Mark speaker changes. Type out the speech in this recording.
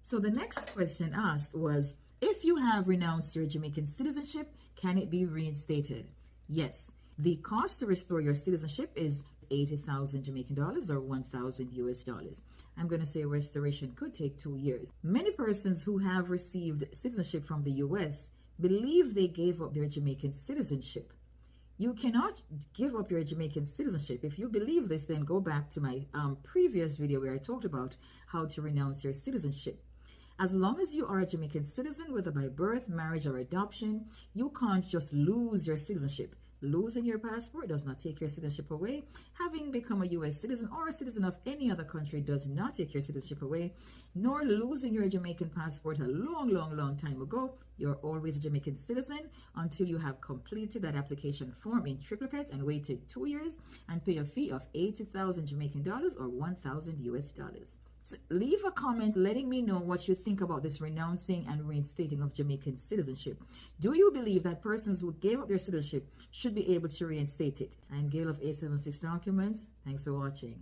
Speaker 1: So the next question asked was, if you have renounced your Jamaican citizenship, can it be reinstated? Yes. The cost to restore your citizenship is 80,000 Jamaican dollars or 1,000 US dollars. I'm going to say restoration could take 2 years. Many persons who have received citizenship from the US believe they gave up their Jamaican citizenship. You cannot give up your Jamaican citizenship. If you believe this, then go back to my previous video where I talked about how to renounce your citizenship. As long as you are a Jamaican citizen, whether by birth, marriage, or adoption, you can't just lose your citizenship. Losing your passport does not take your citizenship away. Having become a US citizen or a citizen of any other country does not take your citizenship away. Nor losing your Jamaican passport a long time ago. You're always a Jamaican citizen until you have completed that application form in triplicate and waited 2 years and pay a fee of 80,000 Jamaican dollars or 1,000 US dollars. So leave a comment letting me know what you think about this renouncing and reinstating of Jamaican citizenship. Do you believe that persons who gave up their citizenship should be able to reinstate it? I'm Gail of A76 Documents. Thanks for watching.